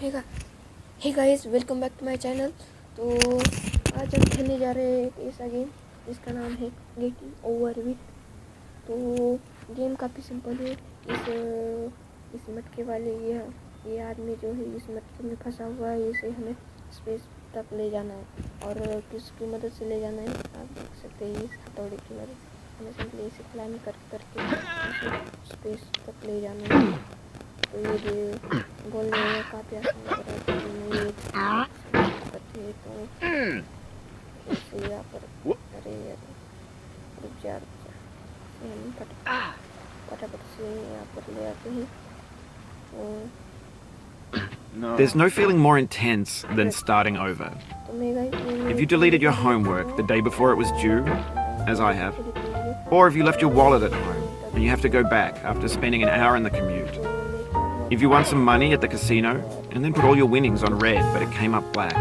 हे गा hey guys welcome back to my channel. तो आज हम खेलने जा रहे हैं एक ऐसा गेम जिसका नाम है गेटिंग ओवर विथ। तो गेम काफ़ी सिंपल है। इस मटके वाले ये आदमी जो है इस मटके में फंसा हुआ है, इसे हमें स्पेस तक ले जाना है। और किसकी मदद से ले जाना है आप देख सकते हैं, इस हथौड़े की मदद से हमें सिंपली इसे क्लाइंब करके स्पेस तक ले जाना है। तो ये बोलने में काफ़ी आसान लग रहा है तो ऐसे यहाँ पर अरे रुक जा हम फटाफट से यहाँ पर ले आते हैं। There's no feeling more intense than starting over. If you deleted your homework the day before it was due, as I have, or if you left your wallet at home and you have to go back after spending an hour in the commute, if you won some money at the casino and then put all your winnings on red but it came up black,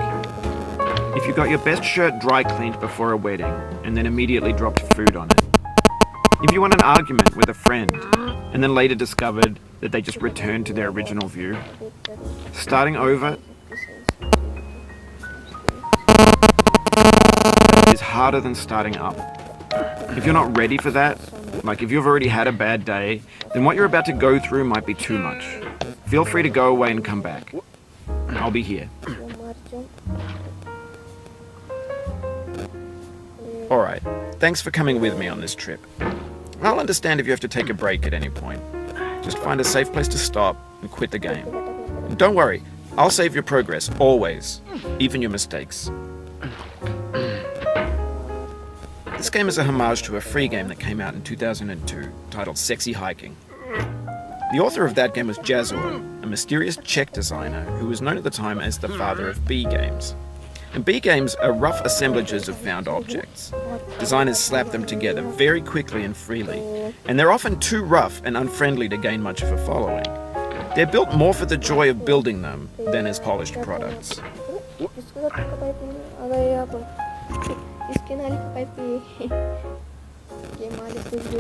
if you got your best shirt dry cleaned before a wedding and then immediately dropped food on it, if you won an argument with a friend and then later discovered that they just returned to their original view, starting over is harder than starting up. If you're not ready for that, like if you've already had a bad day, then what you're about to go through might be too much. Feel free to go away and come back. I'll be here. Alright, thanks for coming with me on this trip. I'll understand if you have to take a break at any point. Just find a safe place to stop and quit the game. And don't worry, I'll save your progress, always, even your mistakes. This game is a homage to a free game that came out in 2002, titled Sexy Hiking. The author of that game was Jazzuo, a mysterious Czech designer who was known at the time as the father of B games. And B games are rough assemblages of found objects. Designers slap them together very quickly and freely, and they're often too rough and unfriendly to gain much of a following. They're built more for the joy of building them than as polished products.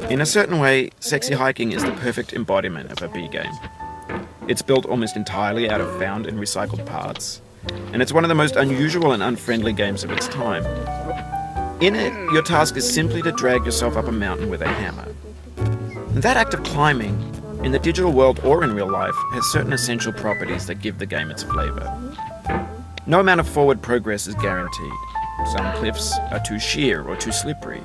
In a certain way, Sexy Hiking is the perfect embodiment of a B game. It's built almost entirely out of found and recycled parts, and it's one of the most unusual and unfriendly games of its time. In it, your task is simply to drag yourself up a mountain with a hammer. And that act of climbing, in the digital world or in real life, has certain essential properties that give the game its flavour. No amount of forward progress is guaranteed. Some cliffs are too sheer or too slippery,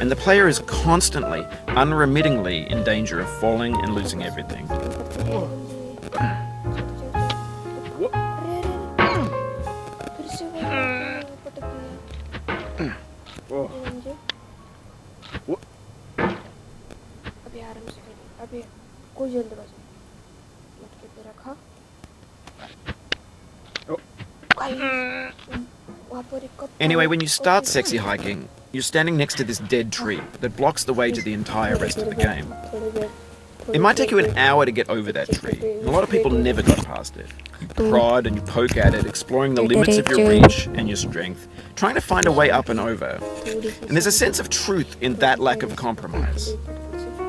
and the player is constantly, unremittingly in danger of falling and losing everything. Anyway, when you start Sexy Hiking, you're standing next to this dead tree that blocks the way to the entire rest of the game. It might take you an hour to get over that tree, and a lot of people never got past it. You prod and you poke at it, exploring the limits of your reach and your strength, trying to find a way up and over. And there's a sense of truth in that lack of compromise.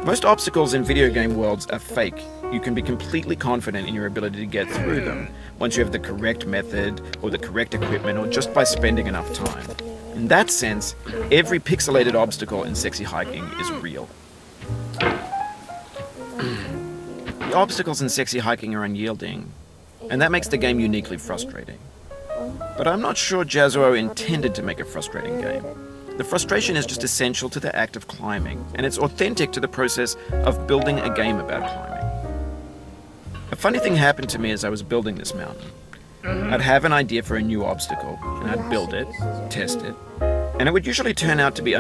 Most obstacles in video game worlds are fake. You can be completely confident in your ability to get through them once you have the correct method or the correct equipment or just by spending enough time. In that sense, every pixelated obstacle in Sexy Hiking is real. The obstacles in Sexy Hiking are unyielding, and that makes the game uniquely frustrating. But I'm not sure Jazzuo intended to make a frustrating game. The frustration is just essential to the act of climbing, and it's authentic to the process of building a game about climbing. A funny thing happened to me as I was building this mountain. I'd have an idea for a new obstacle, and I'd build it, test it, and it would usually turn out to be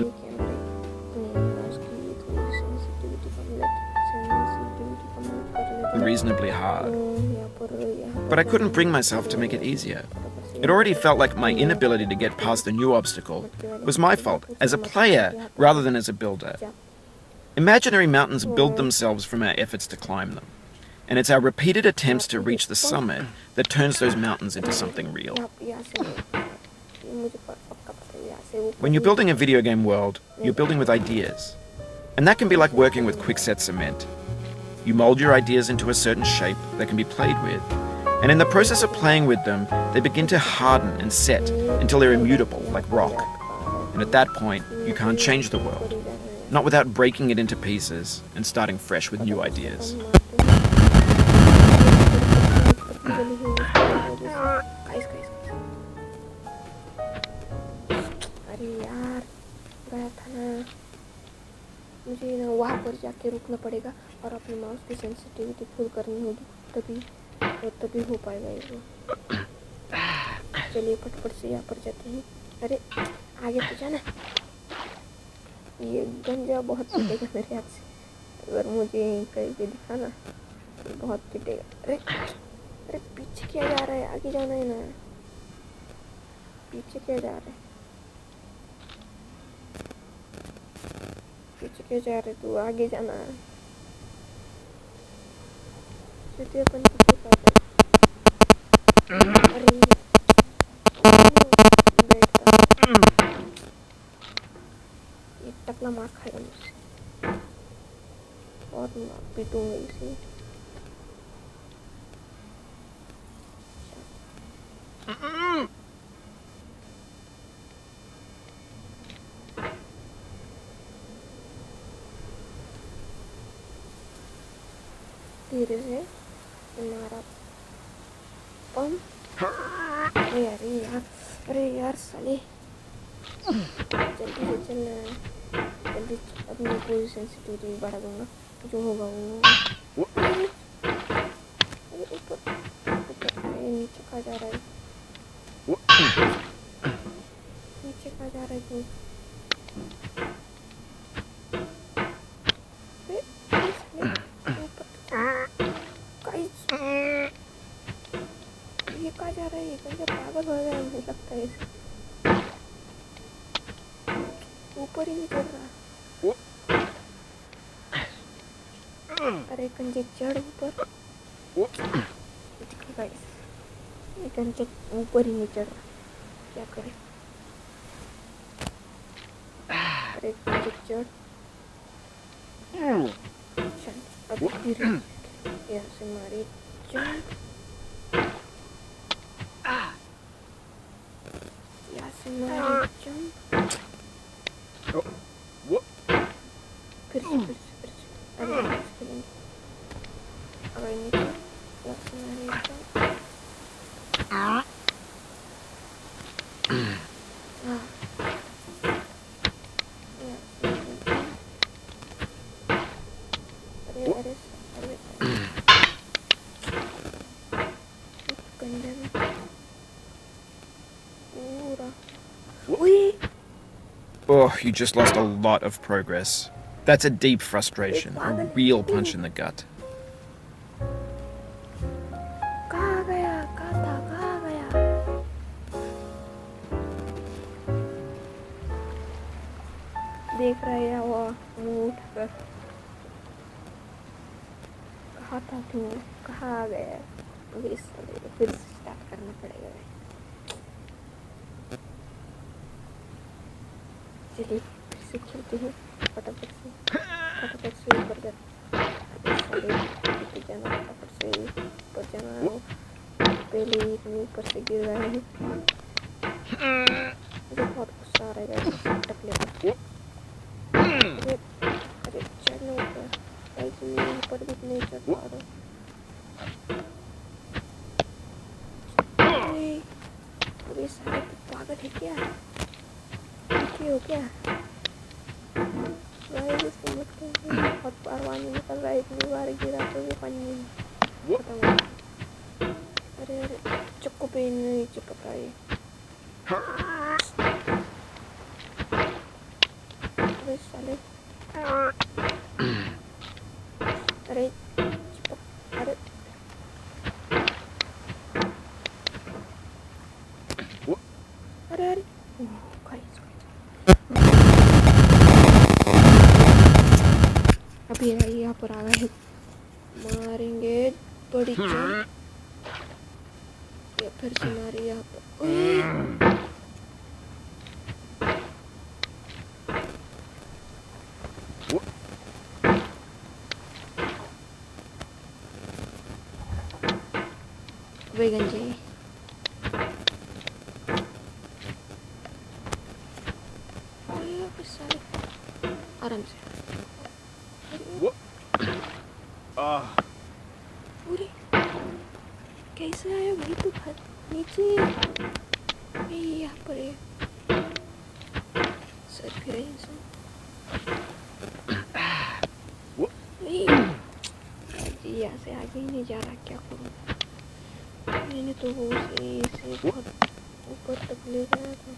unreasonably hard. But I couldn't bring myself to make it easier. It already felt like my inability to get past the new obstacle was my fault as a player rather than as a builder. Imaginary mountains build themselves from our efforts to climb them, and it's our repeated attempts to reach the summit that turns those mountains into something real. When you're building a video game world, you're building with ideas, and that can be like working with quickset cement. You mold your ideas into a certain shape that can be played with, And in the process of playing with them, they begin to harden and set until they're immutable, like rock. And at that point, you can't change the world. Not without breaking it into pieces and starting fresh with new ideas. अरे यार, गया था ना, मुझे ना वहाँ पर जाके रुकना पड़ेगा और अपने माउस की सेंसिटिविटी फुल करनी होगी, तभी हो पाएगा ये। चलिए फटफट से यहाँ पर जाते हैं। अरे आगे तो जाना, ये गंजा बहुत पिटेगा मेरे हाथ से, अगर मुझे कहीं पे दिखा ना तो बहुत पिटेगा। अरे पीछे क्या जा रहा है, आगे जाना है ना, पीछे क्या जा रहा है, पीछे क्या जा रहे तू, आगे जाना। चलिए अपन पीछे जाते हैं। अरे बैठता, ये टकला मार खाएगा मुझसे और मैं पीटूंगा इसे। धीरे से मारा पम। अरे यार साले, जल्दी से चलना है, जल्दी अपनी पूरी सेंसिटिविटी बढ़ा दूंगा, जो होगा वो। अरे ऊपर नीचे कहाँ जा रहा है, नीचे कहाँ जा रहा है तू? ये कहाँ जा रहा है, ये कहीं पागल हो गया मुझे लगता है, ऊपर ही नहीं चढ़ रहा। अरे कंजे चढ़ ऊपर, ये कंजे ऊपर ही नहीं चढ़ रहा, क्या करे? अरे कंजे चढ़, चल अब धीरे यहाँ से मारे जंप, यहाँ से मारे जंप, फिर से अरे खेलेंगे, अगर नीचे यहाँ से मारे jump, Oh, you just lost a lot of progress. That's a deep frustration, a real punch in the gut. कहाँ गया, कहाँ गया? देख रहा है वो मुँह उठाकर, कहाँ था तू, कहाँ गया? मुझे इस फिर से स्टार्ट करना पड़ेगा। चलिए फिर से खेलते हैं, फटाफट से ऊपर जाना, फटाफट से ऊपर जाना। पहले ही इतने ऊपर से गिर रहा है, मुझे बहुत गुस्सा आ रहा है टकले पर। अरे चढ़ना ऊपर, ऊपर भी नहीं चढ़ पा रहा। अरे सारे पागल है क्या, हो क्या? बहुत बार पानी निकल रहा है, इतनी बार गिरा तो ये पानी नहीं खत्म हो। अरे चक्कू पे नहीं चिपका ये, अरे साले, अरे चिपक, अरे अरे अभी यहाँ पर आ गए, मारेंगे बड़ी चोट, या फिर से मारे यहाँ पर। बैगन चाहिए। आराम से। पूरी कैसे आया भाई तू? नीचे यहाँ पर है। सर फिर इंसान यहाँ से आगे ही नहीं जा रहा, क्या करूँ? मैंने तो वो से बहुत ऊपर तक ले गया था।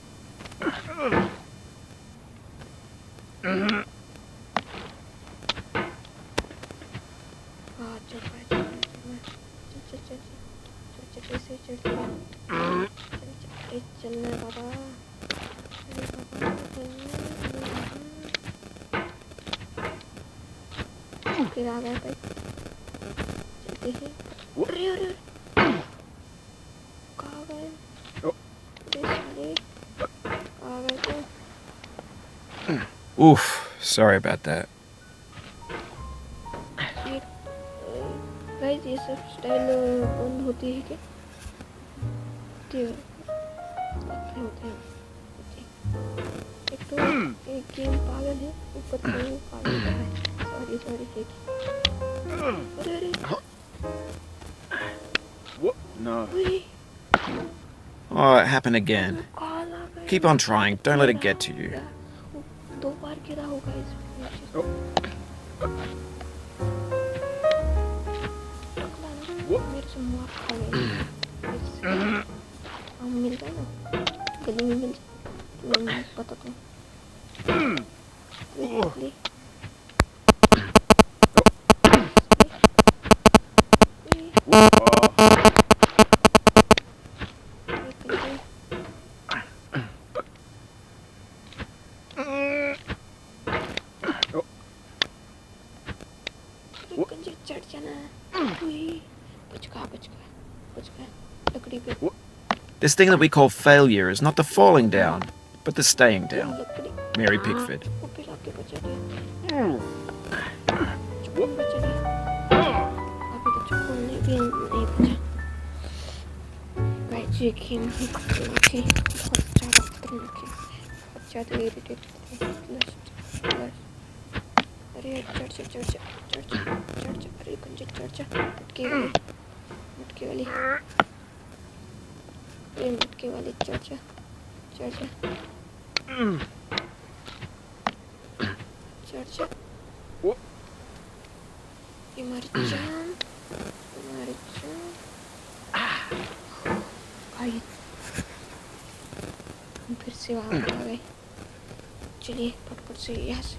चलना बाबा, फिर आ गया भाई, चलते हैं। अरे अरे कहाँ गए? कहाँ गए तो? Oof, sorry about that. Guys ये सब स्टाइल ऑन होती है क्या? होते हैं। एक तो एक गेम पागल है, ऊपर से वो पागल कर रहा है। सॉरी अरे अरे No. Oh, it happened again. Keep on trying. Don't let it get to you. दो बार गिरा होगा इस मेरे से मार खा गई। हम मिल गए ना, गली में मिल जाए, मैं पता तो चढ़ जाना। बच गया लकड़ी पे। This thing that we call failure is not the falling down, but the staying down. Mary Pickford. ये गेम ही बहुत ज़्यादा खतरनाक है, बहुत ज़्यादा इरिटेट करती है। अरे चढ़ अरे कंजे चढ़ मुटके वाली ये मुटके वाली चढ़ ये मारी जान भाई, हम फिर से वहाँ आ गए। चलिए फटफट से यहाँ से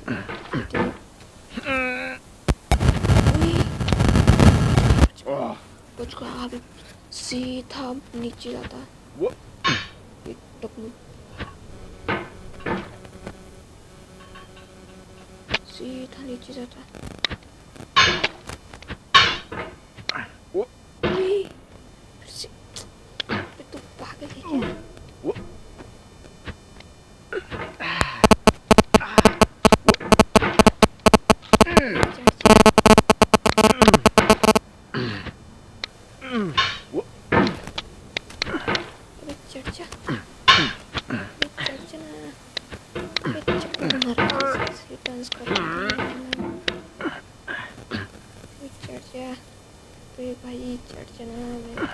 कुछ कहा अभी सीधा नीचे जाता है। सीधा नीचे जाता है। तो पागल है क्या? भाई चढ़ जाना।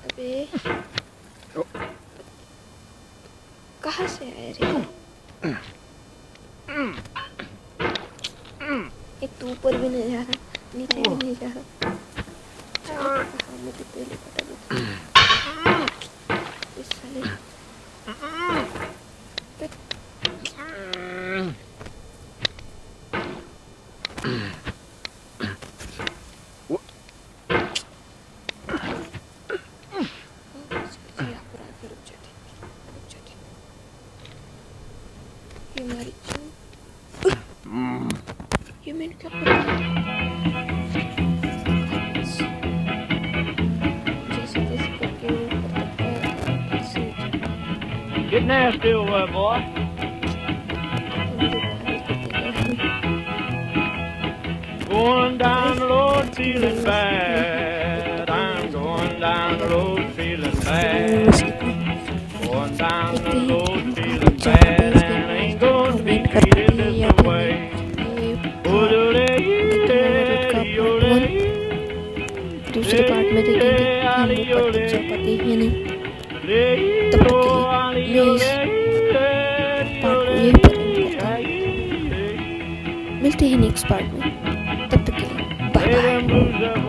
अबे कहाँ से आए रे? एक तो ऊपर भी नहीं जा रहा, नीचे भी नहीं जा रहा। मुझे पहले पता भी था इस साले। ये मैंने क्या पता? Get nasty over there, boy. Going down the road feeling bad. down the road feeling तो bad. बस इतना Going down देखते the हैं road कि feeling जहाँ पे bad. इस And गेम ain't को gonna be विन कर पाती है this या फिर way. नहीं। ये था Oodle-dee, विक्टिम ओवरलोड का पार्ट 1। दूसरे पार्ट में देखेंगे कि हम ऊपर तक जा पाते हैं या नहीं। तब तक के लिए मैं इस पार्ट को यहीं पर एंड करता हूँ। मिलते हैं नेक्स्ट पार्ट में, तब तक के लिए बाय बाय।